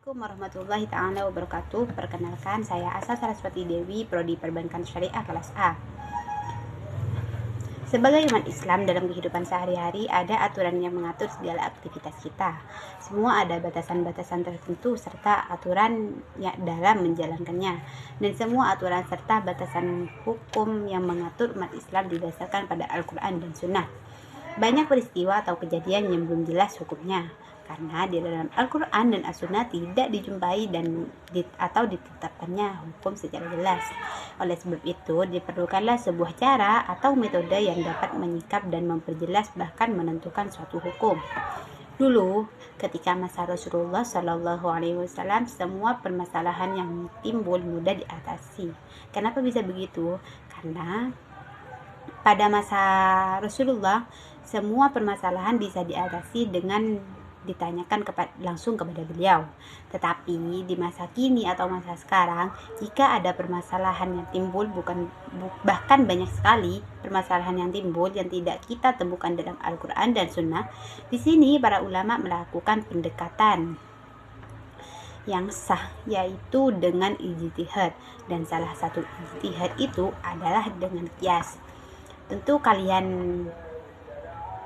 Assalamualaikum warahmatullahi taala wabarakatuh. Perkenalkan, saya Asa Saraswati Dewi, Prodi Perbankan Syariah kelas A. Sebagai umat Islam, dalam kehidupan sehari-hari ada aturan yang mengatur segala aktivitas kita. Semua ada batasan-batasan tertentu serta aturan dalam menjalankannya. Dan semua aturan serta batasan hukum yang mengatur umat Islam didasarkan pada Al-Quran dan Sunnah. Banyak peristiwa atau kejadian yang belum jelas hukumnya, karena di dalam Al-Quran dan As-Sunnah tidak dijumpai atau ditetapkannya hukum secara jelas. Oleh sebab itu, diperlukanlah sebuah cara atau metode yang dapat menyikap dan memperjelas bahkan menentukan suatu hukum. Dulu, ketika masa Rasulullah Shallallahu Alaihi Wasallam, semua permasalahan yang timbul mudah diatasi. Kenapa bisa begitu? Karena pada masa Rasulullah, semua permasalahan bisa diatasi dengan ditanyakan langsung kepada beliau. Tetapi di masa kini atau masa sekarang, jika ada permasalahan yang timbul, bahkan banyak sekali permasalahan yang timbul yang tidak kita temukan dalam Al-Quran dan Sunnah, di sini para ulama melakukan pendekatan yang sah, yaitu dengan ijtihad, dan salah satu ijtihad itu adalah dengan qiyas. Tentu kalian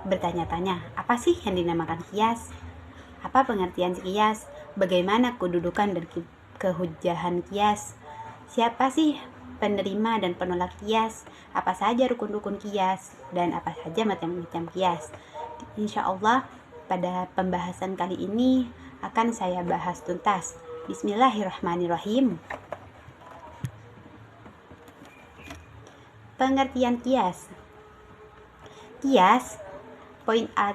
bertanya-tanya, apa sih yang dinamakan qiyas? Apa pengertian qiyas? Bagaimana kedudukan dan kehujahan qiyas? Siapa sih penerima dan penolak qiyas? Apa saja rukun-rukun qiyas? Dan apa saja macam-macam qiyas? Insya Allah pada pembahasan kali ini akan saya bahas tuntas. Bismillahirrahmanirrahim. Pengertian qiyas. Qiyas, poin A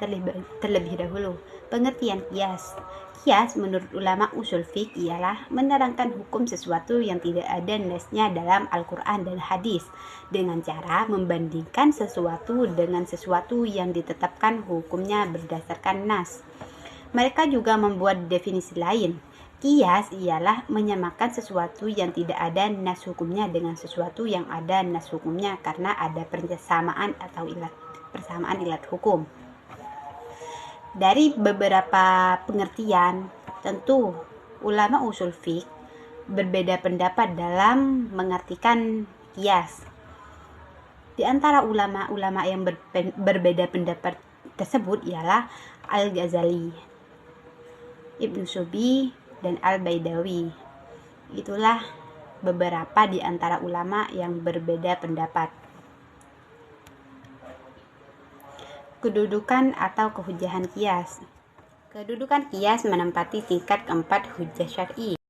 terlebih dahulu. Pengertian qiyas. Qiyas menurut ulama usul fiqh ialah menerangkan hukum sesuatu yang tidak ada nasnya dalam Al-Quran dan hadis dengan cara membandingkan sesuatu dengan sesuatu yang ditetapkan hukumnya berdasarkan nas. Mereka juga membuat definisi lain. Qiyas ialah menyamakan sesuatu yang tidak ada nas hukumnya dengan sesuatu yang ada nas hukumnya karena ada persamaan atau persamaan ilat hukum. Dari beberapa pengertian, tentu ulama usul fiqh berbeda pendapat dalam mengartikan qiyas. Di antara ulama-ulama yang berbeda pendapat tersebut ialah Al-Ghazali, Ibnu Subi, dan Al-Baidawi. Itulah beberapa di antara ulama yang berbeda pendapat. Kedudukan atau kehujahan qiyas. Kedudukan qiyas menempati tingkat keempat hujjah syar'i.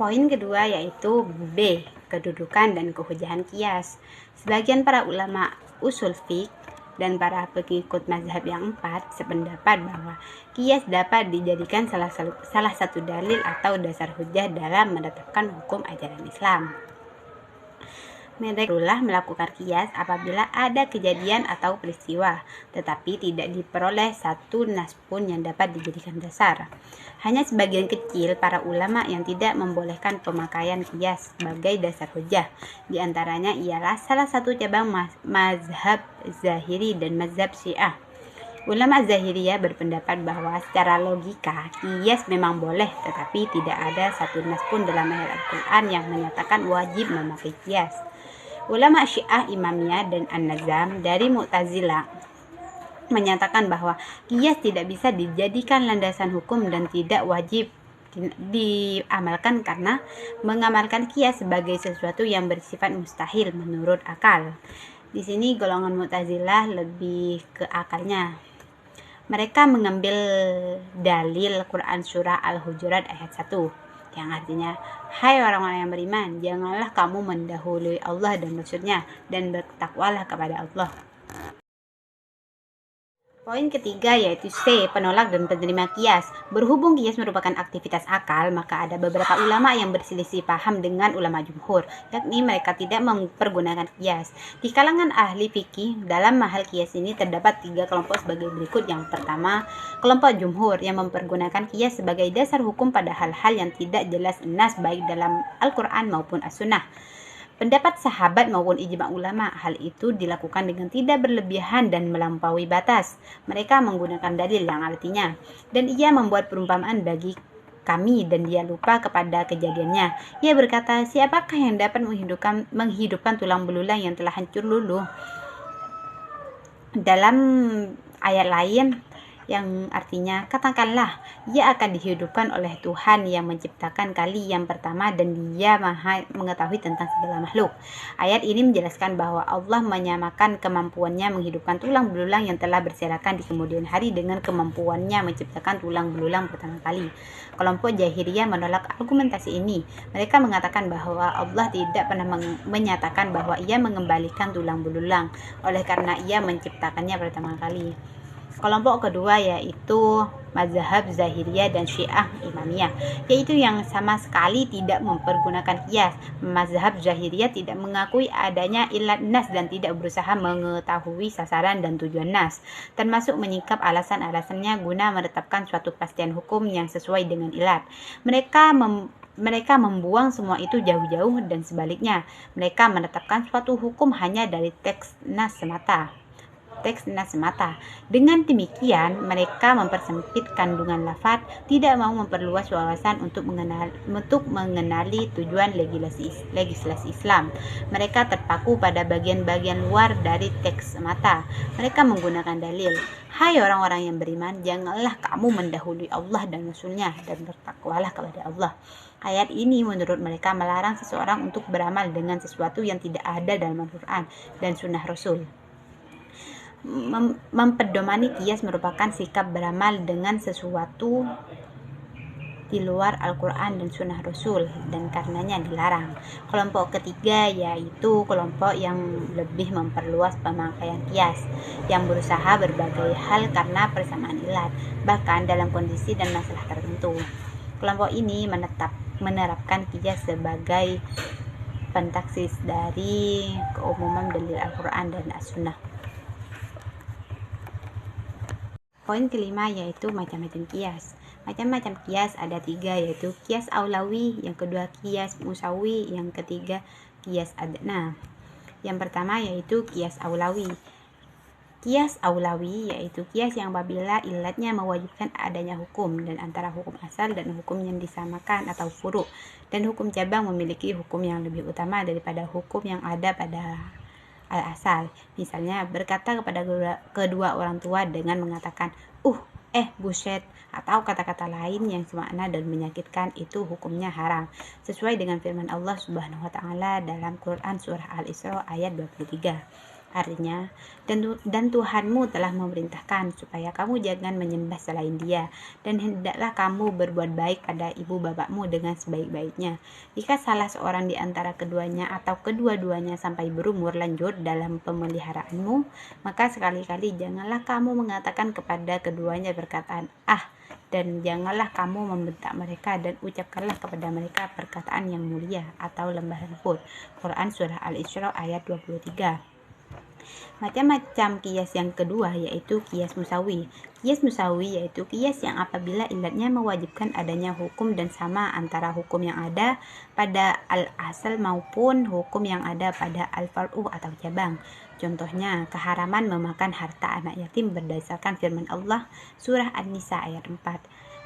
Poin kedua yaitu B, kedudukan dan kehujahan qiyas. Sebagian para ulama usul fiqh dan para pengikut mazhab yang empat sependapat bahwa qiyas dapat dijadikan salah satu dalil atau dasar hujjah dalam menetapkan hukum ajaran Islam. Mereka melakukan qiyas apabila ada kejadian atau peristiwa, tetapi tidak diperoleh satu nas pun yang dapat dijadikan dasar. Hanya sebagian kecil para ulama yang tidak membolehkan pemakaian qiyas sebagai dasar hujjah. Di antaranya ialah salah satu cabang mazhab Zahiri dan mazhab Syiah. Ulama Zahiriyah berpendapat bahwa secara logika qiyas memang boleh, tetapi tidak ada satu nas pun dalam ayat Al-Quran yang menyatakan wajib memakai qiyas. Ulama Syiah Imamiyah dan An-Nazam dari Mu'tazilah menyatakan bahwa qiyas tidak bisa dijadikan landasan hukum dan tidak wajib diamalkan karena mengamalkan qiyas sebagai sesuatu yang bersifat mustahil menurut akal. Di sini golongan Mu'tazilah lebih ke akalnya. Mereka mengambil dalil Quran surah Al-Hujurat ayat 1 yang artinya, hai orang-orang yang beriman, janganlah kamu mendahului Allah dan Rasul-Nya, dan bertakwalah kepada Allah. Poin ketiga yaitu C, penolak dan penerima qiyas. Berhubung qiyas merupakan aktivitas akal, maka ada beberapa ulama yang berselisih paham dengan ulama jumhur, yakni mereka tidak mempergunakan qiyas. Di kalangan ahli fikih, dalam mahal qiyas ini terdapat 3 kelompok sebagai berikut. Yang pertama, kelompok jumhur yang mempergunakan qiyas sebagai dasar hukum pada hal-hal yang tidak jelas nas baik dalam Al-Quran maupun As-Sunnah. Pendapat sahabat maupun ijma ulama, hal itu dilakukan dengan tidak berlebihan dan melampaui batas. Mereka menggunakan dalil yang artinya, dan ia membuat perumpamaan bagi kami, dan dia lupa kepada kejadiannya. Ia berkata, siapakah yang dapat menghidupkan tulang belulang yang telah hancur luluh? Dalam ayat lain yang artinya, katakanlah, ia akan dihidupkan oleh Tuhan yang menciptakan kali yang pertama dan dia maha mengetahui tentang segala makhluk. Ayat ini menjelaskan bahwa Allah menyamakan kemampuannya menghidupkan tulang belulang yang telah berserakan di kemudian hari dengan kemampuannya menciptakan tulang belulang pertama kali. Kelompok Jahiliyah menolak argumentasi ini. Mereka mengatakan bahwa Allah tidak pernah menyatakan bahwa ia mengembalikan tulang belulang oleh karena ia menciptakannya pertama kali. Kelompok kedua yaitu mazhab Zahiriyah dan Syiah Imamiyah, yaitu yang sama sekali tidak mempergunakan qiyas. Mazhab Zahiriyah tidak mengakui adanya ilat nas dan tidak berusaha mengetahui sasaran dan tujuan nas, termasuk menyingkap alasan-alasannya guna menetapkan suatu kepastian hukum yang sesuai dengan ilat. Mereka membuang semua itu jauh-jauh, dan sebaliknya, mereka menetapkan suatu hukum hanya dari teks nas semata. Dengan demikian, mereka mempersempit kandungan lafaz, tidak mau memperluas wawasan untuk mengenali tujuan legislasi Islam. Mereka terpaku pada bagian-bagian luar dari teks semata. Mereka menggunakan dalil, hai orang-orang yang beriman, janganlah kamu mendahului Allah dan Rasul-Nya, dan bertakwalah kepada Allah. Ayat ini menurut mereka melarang seseorang untuk beramal dengan sesuatu yang tidak ada dalam Al-Quran dan Sunnah Rasul. Mempedomani qiyas merupakan sikap beramal dengan sesuatu di luar Al-Quran dan Sunnah Rasul, dan karenanya dilarang. Kelompok ketiga yaitu kelompok yang lebih memperluas pemakaian qiyas, yang berusaha berbagai hal karena persamaan ilat, bahkan dalam kondisi dan masalah tertentu. Kelompok ini menerapkan qiyas sebagai pentaksis dari keumuman dalil Al-Quran dan As-Sunnah. Poin kelima yaitu macam-macam qiyas. Macam-macam qiyas ada 3, yaitu qiyas aulawi, yang kedua qiyas musawi, yang ketiga qiyas adna. Yang pertama yaitu qiyas aulawi. Qiyas aulawi yaitu qiyas yang apabila ilatnya mewajibkan adanya hukum dan antara hukum asal dan hukum yang disamakan atau furu', dan hukum cabang memiliki hukum yang lebih utama daripada hukum yang ada pada al-asal. Misalnya berkata kepada kedua orang tua dengan mengatakan buset, atau kata-kata lain yang semakna dan menyakitkan, itu hukumnya haram sesuai dengan firman Allah Subhanahu wa taala dalam Quran surah Al-Isra ayat 23. Artinya, dan Tuhanmu telah memerintahkan supaya kamu jangan menyembah selain Dia, dan hendaklah kamu berbuat baik pada ibu bapakmu dengan sebaik-baiknya. Jika salah seorang di antara keduanya atau kedua-duanya sampai berumur lanjut dalam pemeliharaanmu, maka sekali-kali janganlah kamu mengatakan kepada keduanya perkataan dan janganlah kamu membentak mereka, dan ucapkanlah kepada mereka perkataan yang mulia atau lembah lembut. Quran surah Al-Isra ayat 23. Macam-macam qiyas yang kedua yaitu qiyas musawi. Qiyas musawi yaitu qiyas yang apabila ilatnya mewajibkan adanya hukum dan sama antara hukum yang ada pada al-asal maupun hukum yang ada pada al-far'u atau cabang. Contohnya, keharaman memakan harta anak yatim berdasarkan firman Allah surah An-Nisa ayat 4.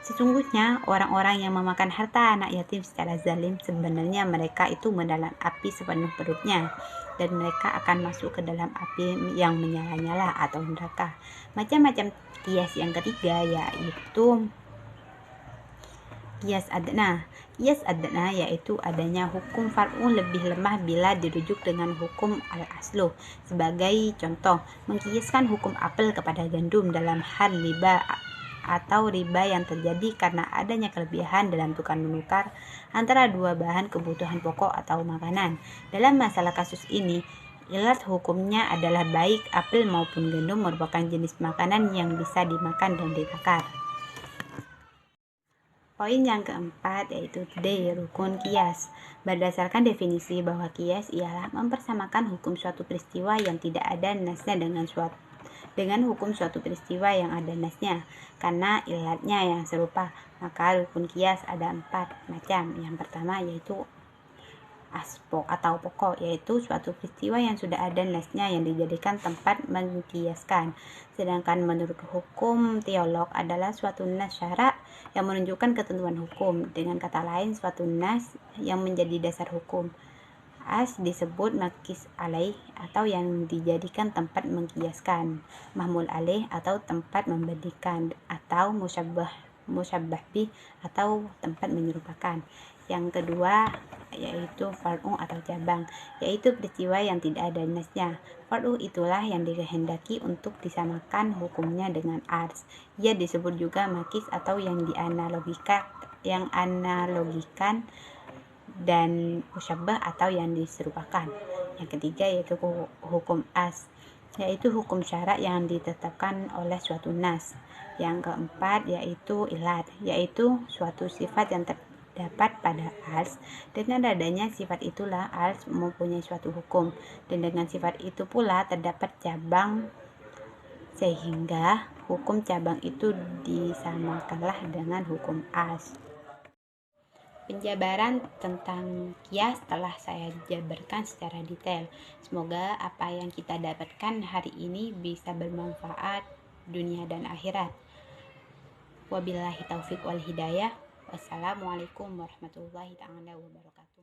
Sesungguhnya orang-orang yang memakan harta anak yatim secara zalim, sebenarnya mereka itu mendalam api sepenuh perutnya, dan mereka akan masuk ke dalam api yang menyala-nyala atau neraka. Macam-macam qiyas yang ketiga yaitu qiyas adna. Qiyas adna yaitu adanya hukum far'u lebih lemah bila dirujuk dengan hukum al-aslu. Sebagai contoh, mengkiaskan hukum apel kepada gandum dalam hal riba atau riba yang terjadi karena adanya kelebihan dalam tukar menukar antara dua bahan kebutuhan pokok atau makanan. Dalam masalah kasus ini, ilat hukumnya adalah baik apel maupun gandum merupakan jenis makanan yang bisa dimakan dan ditakar. Poin yang keempat yaitu rukun qiyas. Berdasarkan definisi bahwa qiyas ialah mempersamakan hukum suatu peristiwa yang tidak ada nasnya dengan hukum suatu peristiwa yang ada nasnya karena ilatnya yang serupa. Maka rukun qiyas ada 4 macam. Yang pertama yaitu aspok atau pokok, yaitu suatu peristiwa yang sudah ada nasnya yang dijadikan tempat mengkiaskan. Sedangkan menurut hukum teolog adalah suatu nas syara yang menunjukkan ketentuan hukum. Dengan kata lain, suatu nas yang menjadi dasar hukum. As disebut makis alaih atau yang dijadikan tempat mengkiaskan, mahmul alaih atau tempat membandingkan, atau musabbah bih atau tempat menyerupakan. Yang kedua yaitu far'u atau cabang, yaitu peristiwa yang tidak ada nasnya. Far'u itulah yang dikehendaki untuk disamakan hukumnya dengan ars. Ia disebut juga makis atau yang analogikan dan musabbah atau yang diserupakan. Yang ketiga yaitu hukum as, yaitu hukum syarak yang ditetapkan oleh suatu nas. Yang keempat yaitu ilat, yaitu suatu sifat yang terdapat pada ars. Dengan adanya sifat itulah ars mempunyai suatu hukum, dan dengan sifat itu pula terdapat cabang, sehingga hukum cabang itu disamakanlah dengan hukum as. Penjabaran tentang kias telah saya jabarkan secara detail. Semoga apa yang kita dapatkan hari ini bisa bermanfaat dunia dan akhirat. Wabillahi taufik wal hidayah. Wassalamualaikum warahmatullahi wabarakatuh.